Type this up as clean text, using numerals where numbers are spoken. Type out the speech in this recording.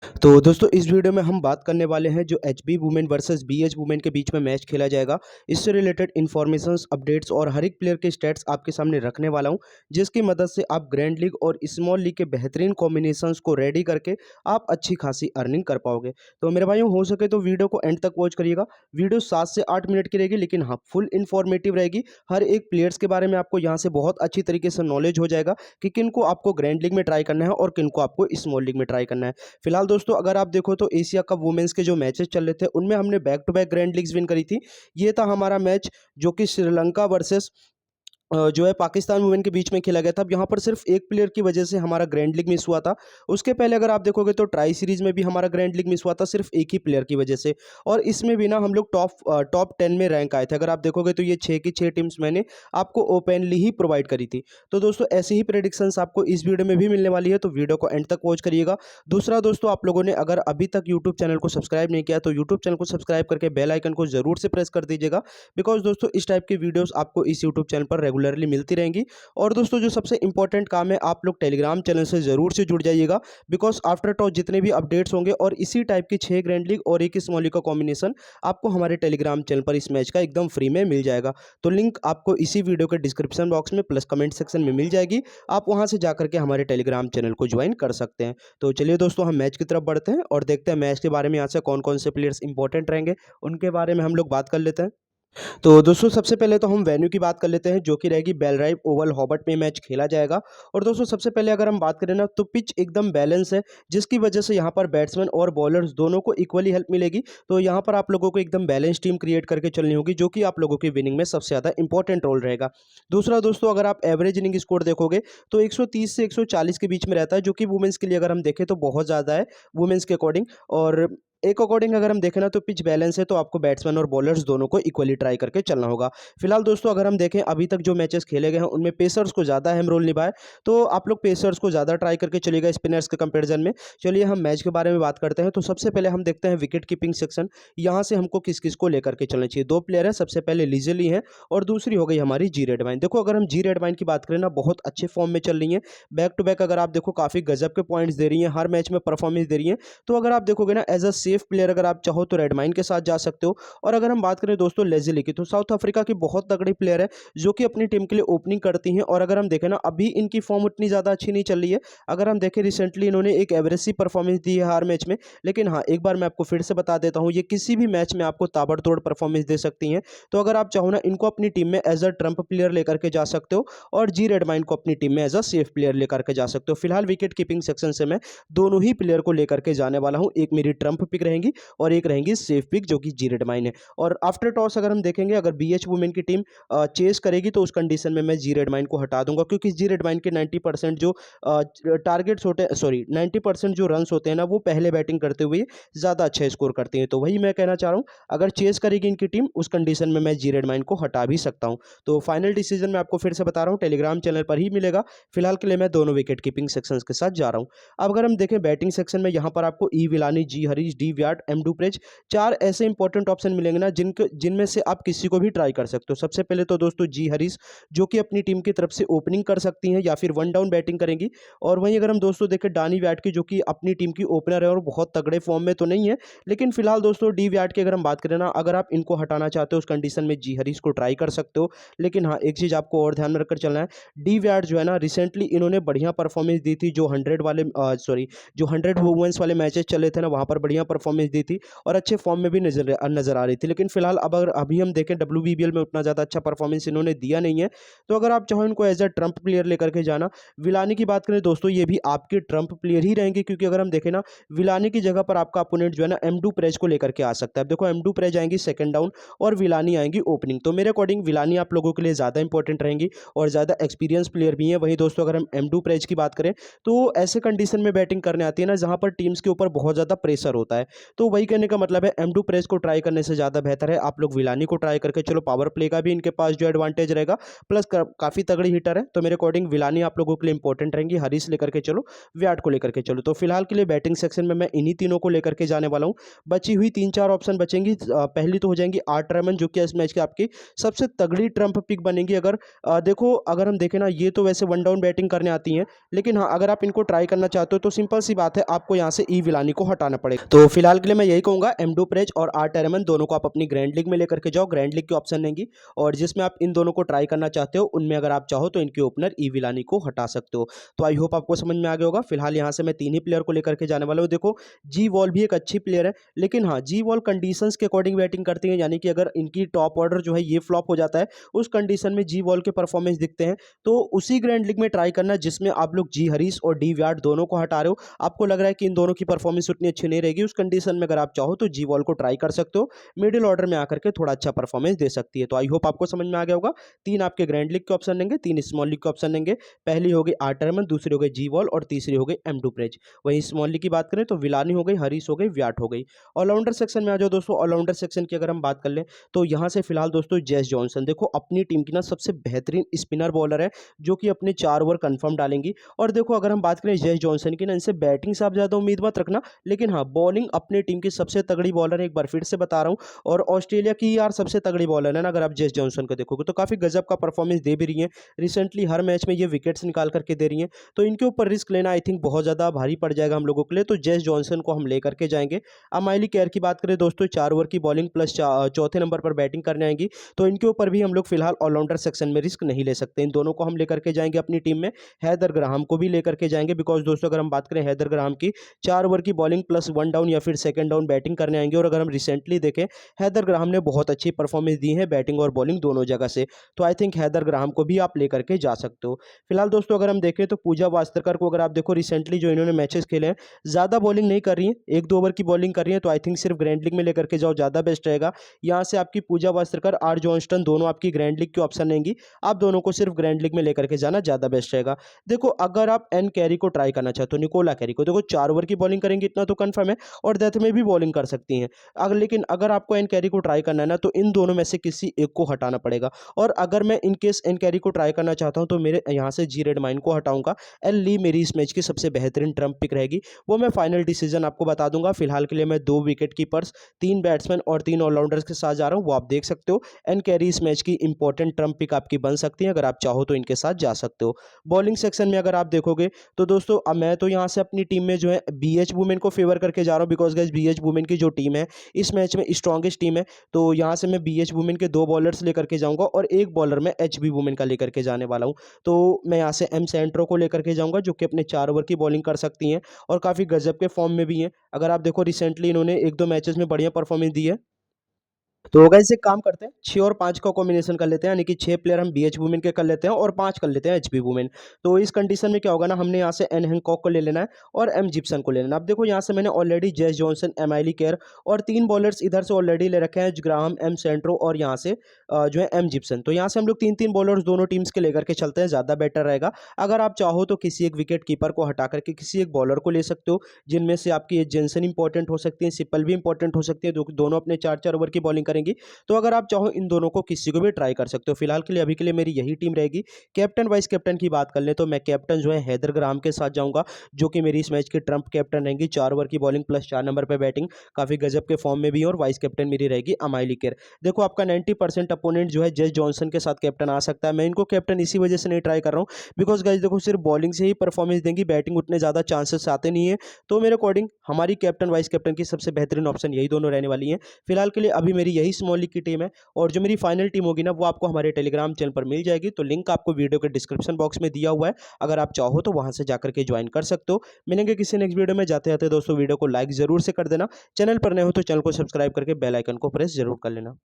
तो दोस्तों इस वीडियो में हम बात करने वाले हैं जो HB women versus BH women के बीच में मैच खेला जाएगा। इससे रिलेटेड इन्फॉर्मेशंस, अपडेट्स और हर एक प्लेयर के स्टैट्स आपके सामने रखने वाला हूं, जिसकी मदद से आप ग्रैंड लीग और स्मॉल लीग के बेहतरीन कॉम्बिनेशंस को रेडी करके आप अच्छी खासी अर्निंग कर पाओगे। तो मेरे भाइयों, हो सके तो वीडियो को एंड तक वॉच करिएगा। वीडियो 7 से 8 मिनट की रहेगी, लेकिन हाँ, फुल इन्फॉर्मेटिव रहेगी। हर एक प्लेयर्स के बारे में आपको यहाँ से बहुत अच्छी तरीके से नॉलेज हो जाएगा कि किन को आपको ग्रैंड लीग में ट्राई करना है और किन को आपको स्मॉल लीग में ट्राई करना है। फिलहाल दोस्तों अगर आप देखो तो एशिया कप वुमेन्स के जो मैचेस चल रहे थे उनमें हमने back to back grand leagues win करी थी। ये था हमारा मैच जो कि श्रीलंका वर्सेस जो है पाकिस्तान वुमेन के बीच में खेला गया था। अब यहाँ पर सिर्फ एक प्लेयर की वजह से हमारा ग्रैंड लीग मिस हुआ था। उसके पहले अगर आप देखोगे तो ट्राई सीरीज में भी हमारा ग्रैंड लीग मिस हुआ था सिर्फ एक ही प्लेयर की वजह से, और इसमें भी ना हम लोग टॉप 10 में रैंक आए थे। अगर आप देखोगे तो ये 6 की 6 टीम्स मैंने आपको ओपनली ही प्रोवाइड करी थी। तो दोस्तों ऐसी ही प्रेडिक्शंस आपको इस वीडियो में भी मिलने वाली है, तो वीडियो को एंड तक वॉच करिएगा। दूसरा दोस्तों, आप लोगों ने अगर अभी तक यूट्यूब चैनल को सब्सक्राइब नहीं किया तो यूट्यूब चैनल को सब्सक्राइब करके बेल आइकन को जरूर से प्रेस कर दीजिएगा, बिकॉज दोस्तों इस टाइप की वीडियोस आपको इस यूट्यूब चैनल पर रेगुलरली मिलती रहेंगी। और दोस्तों जो सबसे इंपॉर्टेंट काम है, आप लोग टेलीग्राम चैनल से जरूर से जुड़ जाइएगा, बिकॉज आफ्टर टॉस जितने भी अपडेट्स होंगे और इसी टाइप की 6 ग्रैंड लीग और एक स्मॉल लीग का कॉम्बिनेशन आपको हमारे टेलीग्राम चैनल पर इस मैच का एकदम फ्री में मिल जाएगा। तो लिंक आपको इसी वीडियो के डिस्क्रिप्शन बॉक्स में प्लस कमेंट सेक्शन में मिल जाएगी। आप वहां से जाकर के हमारे टेलीग्राम चैनल को ज्वाइन कर सकते हैं। तो चलिए दोस्तों, हम मैच की तरफ बढ़ते हैं और देखते हैं मैच के बारे में यहाँ से कौन कौन से प्लेयर्स इंपॉर्टेंट रहेंगे, उनके बारे में हम लोग बात कर लेते हैं। तो दोस्तों सबसे पहले तो हम वेन्यू की बात कर लेते हैं, जो कि रहेगी बेलराइब ओवल हॉबर्ट में मैच खेला जाएगा। और दोस्तों सबसे पहले अगर हम बात करें ना, तो पिच एकदम बैलेंस है, जिसकी वजह से यहाँ पर बैट्समैन और बॉलर्स दोनों को इक्वली हेल्प मिलेगी। तो यहाँ पर आप लोगों को एकदम बैलेंस टीम क्रिएट करके चलनी होगी, जो कि आप लोगों की विनिंग में सबसे ज़्यादा इंपॉर्टेंट रोल रहेगा। दूसरा दोस्तों, अगर आप एवरेज इनिंग स्कोर देखोगे तो 130 से 140 के बीच में रहता है, जो कि वुमेन्स के लिए अगर हम देखें तो बहुत ज़्यादा है वुमेन्स के अकॉर्डिंग। और एक अकॉर्डिंग अगर हम देखें ना, तो पिच बैलेंस है, तो आपको बैट्समैन और बॉलर्स दोनों को इक्वली ट्राई करके चलना होगा। फिलहाल दोस्तों अगर हम देखें अभी तक जो मैचेस खेले गए हैं उनमें पेसर्स को ज़्यादा अहम रोल निभाए, तो आप लोग पेसर्स को ज़्यादा ट्राई करके चलिएगा स्पिनर्स के कंपेरिजन में। चलिए हम मैच के बारे में बात करते हैं। तो सबसे पहले हम देखते हैं विकेट कीपिंग सेक्शन। यहाँ से हमको किस किस को लेकर के चलना चाहिए। दो प्लेयर है, सबसे पहले लिजेली है और दूसरी हो गई हमारी जी रेडवाइन। देखो अगर हम जी रेडवाइन की बात करें ना, बहुत अच्छे फॉर्म में चल रही है। बैक टू बैक अगर आप देखो काफ़ी गजब के पॉइंट्स दे रही हैं, हर मैच में परफॉर्मेंस दे रही है। तो अगर आप देखोगे ना, एज अ सेफ प्लेयर अगर आप चाहो तो रेडमाइन के साथ जा सकते हो। और अगर हम बात करें दोस्तों लेजेली की, तो साउथ अफ्रीका की बहुत तगड़ी प्लेयर है, जो कि अपनी टीम के लिए ओपनिंग करती हैं। और अगर हम देखें ना, अभी इनकी फॉर्म उतनी ज़्यादा अच्छी नहीं चल रही है। अगर हम देखें रिसेंटली इन्होंने एक एवरेज सी परफॉर्मेंस दी है हर मैच में, लेकिन हाँ एक बार मैं आपको फिर से बता देता हूँ, ये किसी भी मैच में आपको ताबड़तोड़ परफॉर्मेंस दे सकती हैं। तो अगर आप चाहो ना, इनको अपनी टीम में एज अ ट्रम्प प्लेयर लेकर के जा सकते हो, और जी रेडमाइन को अपनी टीम में एज अ सेफ प्लेयर लेकर के जा सकते हो। फिलहाल विकेट कीपिंग सेक्शन से मैं दोनों ही प्लेयर को लेकर के जाने वाला हूँ। एक मेरी ट्रम्प पिक रहेंगी और एक रहेंगी सेफ पिक, जो कि जी रेडमाइन है। और आफ्टर टॉस अगर हम देखेंगे, अगर बीएच वुमेन की टीम चेस करेगी तो उस कंडीशन में मैं जी रेडमाइन को हटा दूंगा, क्योंकि जी रेडमाइन के 90% जो टारगेट्स होते हैं, सॉरी 90% जो रन्स होते हैं ना, वो पहले बैटिंग करते हुए ज़्यादा अच्छा स्कोर करती हैं। तो वही मैं कहना चाह रहा हूँ, अगर चेस करेगी इनकी टीम, उस कंडीशन में मैं जी रेडमाइन को हटा भी सकता हूँ। तो फाइनल डिसीजन मैं आपको फिर से बता रहा हूँ, टेलीग्राम चैनल पर ही मिलेगा। फिलहाल के लिए मैं दोनों विकेट कीपिंग सेक्शंस के साथ जा रहा हूँ। अब अगर हम देखें बैटिंग सेक्शन में, यहाँ पर आपको ई विलानी, जी हरीश, डी व्याट, एम डुप्रेज, 4 ऐसे इंपॉर्टेंट ऑप्शन मिलेंगे ना, जिनमें से आप किसी को भी ट्राई कर सकते हो। सबसे पहले तो दोस्तों जी हरीश, जो कि अपनी टीम की तरफ से ओपनिंग कर सकती हैं या फिर वन डाउन बैटिंग करेंगी। और वहीं अगर हम दोस्तों देखें डानी व्याट की, जो कि अपनी टीम की ओपनर है और बहुत तगड़े फॉर्म में तो नहीं है, लेकिन फिलहाल दोस्तों डी व्याट की अगर हम बात करें ना, अगर आप इनको हटाना चाहते हो उस कंडीशन में जी हरीश को ट्राई कर सकते हो। लेकिन हाँ एक चीज़ आपको और ध्यान में रखकर चलना है, डी व्याट जो है ना, रिसेंटली इन्होंने बढ़िया परफॉर्मेंस दी थी, जो 100 वाले सॉरी जो 100 वुमेन्स वाले मैचेस चले थे ना, वहाँ पर बढ़िया परफॉर्मेंस दी थी और अच्छे फॉर्म में भी नजर आ रही थी। लेकिन फिलहाल अब अगर अभी हम देखें WBBL में उतना ज़्यादा अच्छा परफॉर्मेंस इन्होंने दिया नहीं है। तो अगर आप चाहो इनको एज अ ट्रम्प प्लेयर लेकर के जाना। विलानी की बात करें दोस्तों, ये भी आपके ट्रम्प प्लेयर ही रहेंगे, क्योंकि अगर हम देखें ना, विलानी की जगह पर आपका अपोनेंट जो है ना, एम डू प्रेज को लेकर के आ सकता है। अब देखो एम डू प्रेज आएंगी सेकंड डाउन और विलानी आएंगी ओपनिंग। तो मेरे अकॉर्डिंग विलानी आप लोगों के लिए ज़्यादा इंपॉर्टेंट रहेंगी और ज़्यादा एक्सपीरियंस प्लेयर भी है। वहीं दोस्तों अगर हम एम डू प्रेज की बात करें, तो ऐसे कंडीशन में बैटिंग करने आती है ना, जहाँ पर टीम्स के ऊपर बहुत ज़्यादा प्रेशर होता है। तो वही कहने का मतलब है M2 प्रेस को ट्राई करने से ज़्यादा बेहतर है आप लोग विलानी को ट्राई करके चलो। पावर प्ले का भी इनके पास जो एडवांटेज रहेगा, प्लस काफ़ी तगड़ी हिटर है, तो मेरे अकॉर्डिंग विलानी आप लोगों के लिए इंपॉर्टेंट रहेंगी। हरीश लेकर के चलो, विराट को लेकर के चलो। तो फिलहाल के लिए बैटिंग सेक्शन में मैं इन्हीं तीनों को लेकर के जाने वाला हूँ। बची हुई 3-4 ऑप्शन बचेंगी। पहली तो हो जाएंगी आर रेमन, जो कि इस मैच की आपकी सबसे तगड़ी ट्रम्प पिक बनेगी। अगर देखो, अगर हम देखें ना, ये तो वैसे वन डाउन बैटिंग करने आती हैं, लेकिन हाँ, अगर आप इनको ट्राई करना चाहते हो तो सिंपल सी बात है, आपको यहाँ से ई विलानी को हटाना पड़ेगा। तो फिलहाल के लिए मैं यही कहूँगा, M2 प्रेज और आर टेरेमन दोनों को आप अपनी ग्रैंड लीग में लेकर के जाओ। ग्रैंड लीग की ऑप्शन लेंगी, और जिसमें आप इन दोनों को ट्राई करना चाहते हो उनमें अगर आप चाहो तो इनके ओपनर ई विलानी को हटा सकते हो। तो आई होप आपको समझ में आ गया होगा। फिलहाल यहाँ से मैं तीन ही प्लेयर को लेकर के जाने वाला हूँ। देखो, जी वॉल भी एक अच्छी प्लेयर है, लेकिन हाँ, जी वॉल कंडीशंस के अकॉर्डिंग बैटिंग करती है, यानी कि अगर इनकी टॉप ऑर्डर जो है ये फ्लॉप हो जाता है, उस कंडीशन में जी वॉल के परफॉर्मेंस दिखते हैं। तो उसी ग्रैंड लीग में ट्राई करना जिसमें आप लोग जी हरीश और डी विराट दोनों को हटा रहे हो। आपको लग रहा है कि इन दोनों की परफॉर्मेंस उतनी अच्छी नहीं रहेगी, उस कंडीशन में अगर आप चाहो तो जी वॉल को ट्राई कर सकते हो। मिडिल ऑर्डर में आकर के थोड़ा अच्छा परफॉर्मेंस दे सकती है। तो आई होप आपको समझ में आ गया होगा। तीन आपके ग्रैंड लीग के ऑप्शन लेंगे, तीन स्मॉल लीग के ऑप्शन लेंगे। पहली हो गई आर्टरमन, दूसरी हो गई जी वॉल, और तीसरी हो गई M2 प्रेज। वहीं स्मॉल लीग की बात करें तो विलानी हो गई, हरीश हो गई, विराट हो गई। ऑलराउंडर सेक्शन में आ जाओ दोस्तों। ऑलराउंडर सेक्शन की अगर हम बात कर लें तो यहाँ से फिलहाल दोस्तों जैस जॉनसन, देखो अपनी टीम की ना सबसे बेहतरीन स्पिनर बॉलर है, जो कि अपने 4 ओवर कंफर्म डालेंगी। और देखो, अगर हम बात करें जैस जॉनसन की ना, इनसे बैटिंग से आप ज़्यादा उम्मीद मत रखना, लेकिन हाँ, बॉलिंग अपनी टीम की सबसे तगड़ी बॉलर है, एक बार फिर से बता रहा हूँ। और ऑस्ट्रेलिया की यार सबसे तगड़ी बॉलर है ना, अगर आप जेस जॉनसन को देखोगे तो काफ़ी गजब का परफॉर्मेंस दे भी रही है। रिसेंटली हर मैच में ये विकेट्स निकाल करके दे रही हैं, तो इनके ऊपर रिस्क लेना आई थिंक बहुत ज़्यादा भारी पड़ जाएगा हम लोगों के लिए। तो जेस जॉनसन को हम लेकर के जाएंगे। अमाइली केयर की बात करें दोस्तों, 4 ओवर की बॉलिंग प्लस चौथे नंबर पर बैटिंग करने आएंगी, तो इनके ऊपर भी हम लोग फिलहाल ऑलराउंडर सेक्शन में रिस्क नहीं ले सकते। इन दोनों को हम लेकर के जाएंगे अपनी टीम में। हैदर ग्राहम को भी लेकर के जाएंगे, बिकॉज दोस्तों अगर हम बात करें हैदर ग्राहम की, 4 ओवर की बॉलिंग प्लस 1 डाउन या फिर सेकंड डाउन बैटिंग करने आएंगे। और अगर हम रिसेंटली देखें, हैदर ग्राहम ने बहुत अच्छी परफॉर्मेंस दी है बैटिंग और बॉलिंग दोनों जगह से, तो आई थिंक हैदर ग्राहम को भी आप लेकर के जा सकते हो। फिलहाल दोस्तों अगर हम देखें तो पूजा वास्त्रकर को, अगर आप देखो रिसेंटली जो इन्होंने मैचेस खेले हैं, ज़्यादा बॉलिंग नहीं कर रही है, 1-2 ओवर की बॉलिंग कर रही है, तो आई थिंक सिर्फ ग्रैंड लीग में लेकर के जाओ, ज़्यादा बेस्ट रहेगा। यहाँ से आपकी पूजा वास्त्रकर, आर जॉनस्टन दोनों आपकी ग्रैंड लीग के ऑप्शन लेंगी, आप दोनों को सिर्फ ग्रैंड लीग में लेकर के जाना ज़्यादा बेस्ट रहेगा। देखो, अगर आप एन कैरी को ट्राई करना चाहते हो, निकोला कैरी को, देखो 4 ओवर की बॉलिंग करेंगे इतना तो कन्फर्म है, और डेथ में भी बॉलिंग कर सकती हैं। लेकिन अगर आपको एन कैरी को ट्राई करना है ना, तो इन दोनों में से किसी एक को हटाना पड़ेगा। और अगर मैं इन केस एन कैरी को ट्राई करना चाहता हूं तो मेरे यहाँ से जी रेड माइन को हटाऊंगा। एल ली मेरी इस मैच की सबसे बेहतरीन ट्रम्प पिक रहेगी, वो मैं फाइनल डिसीजन आपको बता दूंगा। फिलहाल के लिए मैं 2 विकेट कीपर्स, 3 बैट्समैन और 3 ऑलराउंडर्स के साथ जा रहा हूँ, वो आप देख सकते हो। एन कैरी इस मैच की इंपॉर्टेंट ट्रम्प पिक आपकी बन सकती है, अगर आप चाहो तो इनके साथ जा सकते हो। बॉलिंग सेक्शन में अगर आप देखोगे तो दोस्तों, अब मैं तो यहाँ से अपनी टीम में जो है BH वुमेन को फेवर करके जा रहा हूँ, बिकॉज गाइस BH वुमेन की जो टीम है इस मैच में स्ट्रॉन्गेस्ट टीम है। तो यहाँ से मैं BH वुमेन के 2 बॉलर्स लेकर के जाऊंगा, और एक बॉलर मैं HB वुमेन का लेकर के जाने वाला हूँ। तो मैं यहाँ से M सेंट्रो को लेकर के जाऊंगा, जो कि अपने 4 ओवर की बॉलिंग कर सकती हैं और काफ़ी गजब के फॉर्म में भी हैं। अगर आप देखो, रिसेंटली इन्होंने 1-2 मैचेस में बढ़िया परफॉर्मेंस दी है। तो गाइस एक काम करते हैं, 6 और 5 का कॉम्बिनेशन कर लेते हैं, यानी कि 6 प्लेयर हम BH वुमेन के कर लेते हैं और 5 कर लेते हैं HB वुमेन। तो इस कंडीशन में क्या होगा ना, हमने यहाँ से एन हैंकॉक को ले लेना है और M जिप्सन को ले लेना है। अब देखो, यहाँ से मैंने ऑलरेडी जेस जॉनसन, एमाइली केयर और 3 बॉलर्स इधर से ऑलरेडी ले रखे हैं, ग्राहम, M सेंट्रो और यहाँ से जो है M जिप्सन। तो यहाँ से हम लोग 3-3 बॉलर्स दोनों टीम्स के लेकर के चलते हैं, ज़्यादा बेटर रहेगा। अगर आप चाहो तो किसी एक विकेट कीपर को हटा करके किसी एक बॉलर को ले सकते हो, जिनमें से आपकी जेनसन इंपॉर्टेंट हो सकती है, सिप्पल भी इंपॉर्टेंट हो सकती है, दोनों अपने 4-4 ओवर की बॉलिंग करेंगी। तो अगर आप चाहो इन दोनों को किसी को भी ट्राई कर सकते हो। फिलहाल के लिए अभी के लिए मेरी यही टीम रहेगी। कैप्टन वाइस कैप्टन की बात कर लें तो मैं कैप्टन जो है हैदर ग्राहम के साथ जाऊंगा, जो कि मेरी इस मैच की ट्रम्प कैप्टन रहेंगी। 4 ओवर की बॉलिंग प्लस 4 नंबर पर बैटिंग, काफी गजब के फॉर्म में भी है। और वाइस कैप्टन मेरी रहेगी अमाइली केयर। देखो, आपका 90% अपोनेंट जो है जेस जॉनसन के साथ कैप्टन आ सकता है। मैं इनको कैप्टन इसी वजह से नहीं ट्राई कर रहा हूँ, बिकॉज गाइस देखो, सिर्फ बॉलिंग से ही परफॉर्मेंस देंगी, बैटिंग उतने ज्यादा चांसेस आते नहीं है। तो मेरे अकॉर्डिंग हमारी कैप्टन वाइस कैप्टन की सबसे बेहतरीन ऑप्शन यही दोनों रहने वाली है। फिलहाल के लिए अभी मेरी यही स्मॉल लीग की टीम है, और जो मेरी फाइनल टीम होगी ना, वो आपको हमारे टेलीग्राम चैनल पर मिल जाएगी। तो लिंक आपको वीडियो के डिस्क्रिप्शन बॉक्स में दिया हुआ है, अगर आप चाहो तो वहां से जाकर के ज्वाइन कर सकते हो। मिलेंगे किसी नेक्स्ट वीडियो में। जाते जाते दोस्तों वीडियो को लाइक जरूर से कर देना, चैनल पर नए हो तो चैनल को सब्सक्राइब करके बेल आइकन को प्रेस जरूर कर लेना।